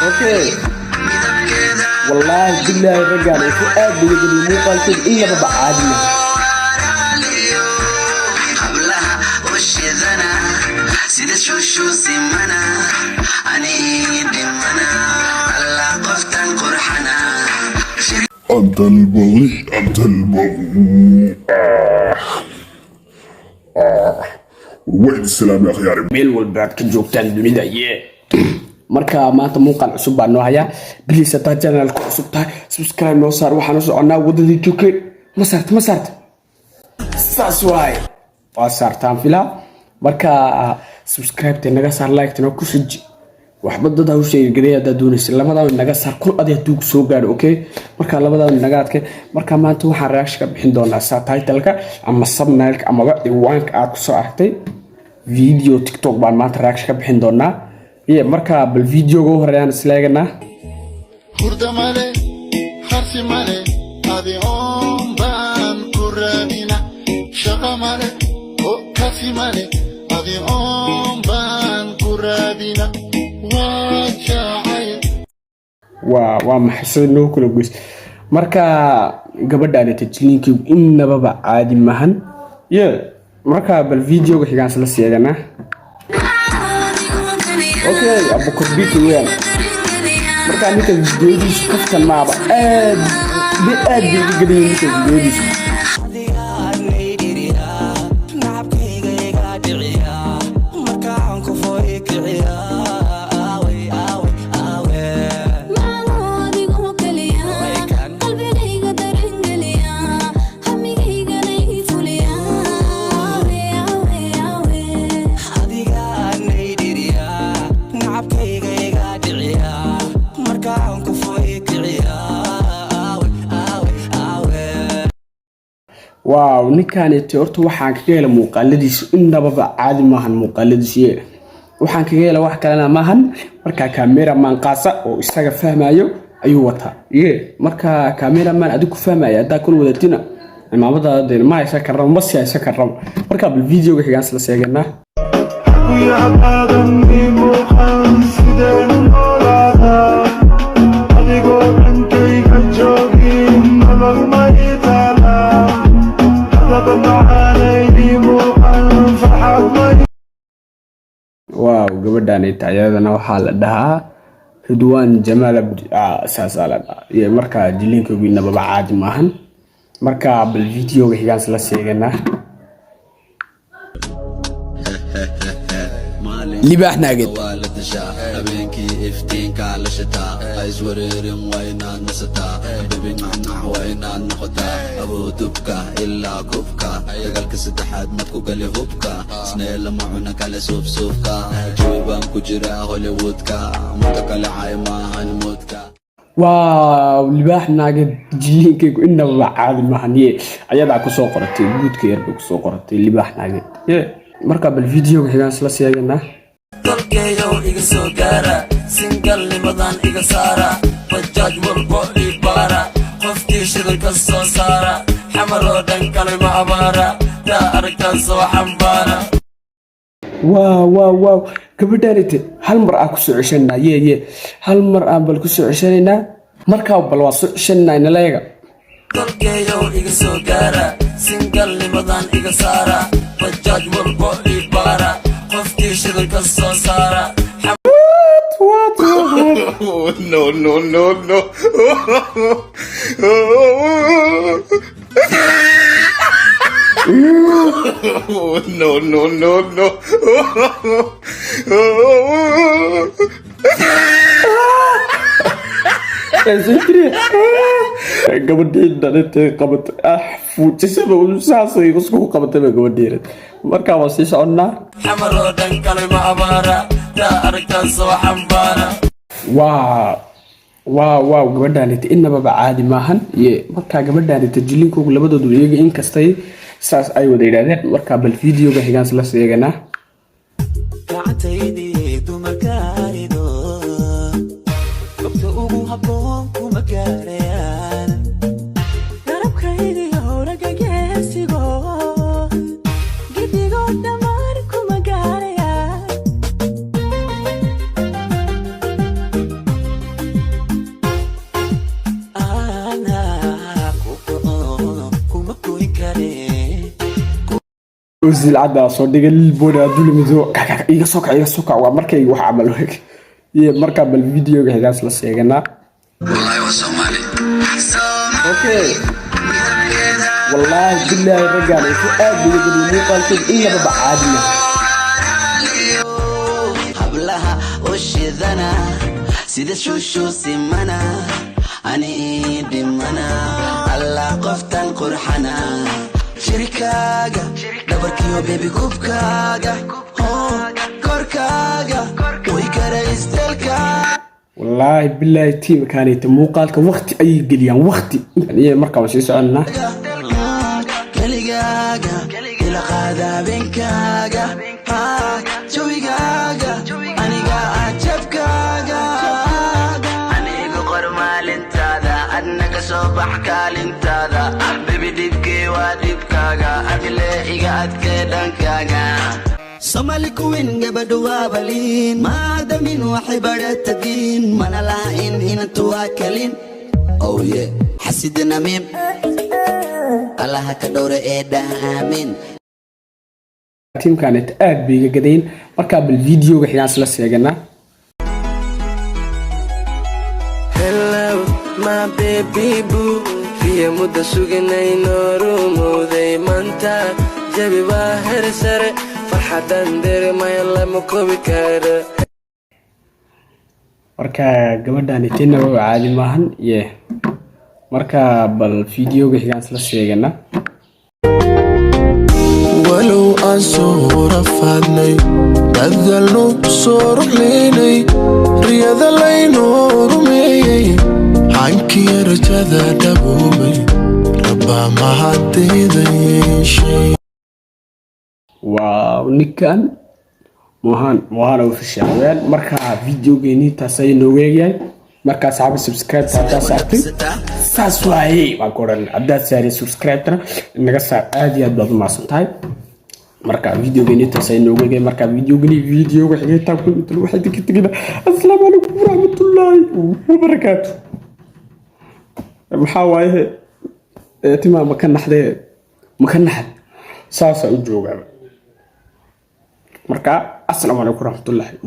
اوكي والله بالله الرجال فؤاد بيقولوا مو قالت الا ببعادنا سيد شو سمنا اني دمنا الله قفتن قرحنا أنت البغي أنت البغي وين السلام يا خياري meel walba aad ka joogtaan dunida marka maanta muuqaal cusub baan noo hayaa please hadaa channelka cusub tahay subscribe noo saar waxaan u soconaa wadadii joogay ma saarta saas waay waa saartaan filaa marka subscribe te naga saar like te ku shiji waxba dad u sheegay gaday hadaa doonaysa labadaba naga saar kul adeeg dug soo gaaro okay marka labadaba naga adkay marka maanta waxaan reaction ka bixin doonaa title-ka ama thumbnail-ka ama ciwaanka aad ku soo aragtay video TikTok baan maanta reaction ka bixin doonaa marka bal video-ga horeeyaan isleegana hurda male harsi male adi on baan kuradina shaqa male o kasi male adi on baan kuradina waa maxay noo kula goys marka gabadhaan tajliinka inaba caadi mahan marka bal video-ga xigaan isla seegana okay abu kurbiti weyn marka ninka videodiisa kaftan maaba aad gadiin ninka videodiisa واو ninkaanete horta waxaan kaga helay muuqaaladiisa inaba caadi maahan muuqaaladiisa waxaan kaga helay wax kale maahan marka cameraman qaasa oo isaga fahmayo ayuu wataa marka cameraman adigu ku fahmaya hada kul wadatina imaamada ma aysan karam ma si aysan karam marka bal video-ga xigaan isla seegana يا آدمي مخان سيدين ولادا أديقو أنتي كجوغين نلغ ما يتالا لبنا عليني مخان فرحات ما واو gabadhaan ayadana waxa la dhahaa Ridwan Jamal Sasalada marka jilinka inaba caadi maahan marka bal video-ga xigaan isla seegana libaax naagid habeenkii iftiinka la shitaa ays wareerin wayna nasata bibinna wayna noqota abudubka illa kubka dagaalka saddexaad mad ku gali hubka isnaa lama cuna kala suufka jooban ku jira Hollywoodka mutakala aymaan mudka waaw libaax naagid jilinka inaba caadi maahan ayada ku soo qoratay guudka yar ku soo qoratay libaax naagid marka bal video-ga xigaan isla seegana dalkeeyo iga soo gaara single nimadan iga saara bajaaj walbo ibaara qofkii shidal ka soo saara xamar oo dhan kale ma abaara taa aragtaan soo xambaara waaw gabadhaanite hal mar aan ku soo ceshanaa hal mar aan bal ku soo ceshanaa marka bal waa soo ceshanaa naleega dalkeeyo iga soo gaara single nimadan iga saara bajaaj walbo ibaara qofkii shidal ka soo saara what no gabadhii dhalintay qabatay fuujisaba saasay isku qabatay gabadhii marka waa sii soconnaa xamar oo dhan kale ma abaara taa aragtaan soo xambaara waaw gabadhaanita inaba caadi maahan marka gabadhaanita jilinkoogu labadoodu iyaga in kastay saas ay wada yiraahdeen marka bal video-ga xigaan isla seegana وزيل عدا صدق البودا دول مزو يقصوك ومركي wax amal iyo marka bal video gaas la sheegana wallahi wa Somali okay wallahi billahi rajal ku aad ugu dhigay qalbig illa ba caadiya hablaha washidana sida shushu simana ani dimana alla qoftan qurxana shirkaaga dabarkiyo baby kubkaaga korkaaga way karaystelka wallahi billahi team kaanita muuqaalka waqti ay galiyaan waqti yani marka waan sii soconaa kaligaaga ila qaadabenkaaga jawigaaga aniga ajabkaaga aniga qormaalintaada adnaga soo bax kaalintaada baby dibkee waa dibkaaga adile iga adkee dhankaaga Somali queen gabadhu waa balin maadamin waxay baratadin mana laain inantu waa kalin oh yeah xasidna mim Allah ka dhowre ee dhaamin team kaanit aad biga gadeen marka bal video ga xiyaas la sheegana hello my baby boo fiye mudda suganay noorumooday manta jabi waa hersare farxadan dareemay lama koobi karo marka gabadhan tina waa caadi maahan marka bal video ga xiyaas la sheegana walow aan soo rafaadnay dadalno soo ruxleynay riyada laynoo rumeeyey hankii rajada dhaboobay rabba mahadayda yeeshay waaw nikan mohan oo fishaan marka video geeni taasay noo weeyay marka saxaab subscribe ta saartay saaswaay waa goran hadda saari subscribe tana naga saar aad iyo aad baad u maasantahay marka video geeni taasay noo weeyay marka video ga xigay taa ku inta waxa digtigina assalaamu alaykum warahmatullaahi wabarakaatuh maxaa waaye tima ma ka naxday saasa u joogaa marka assalaamu alaykum warahmatullaahi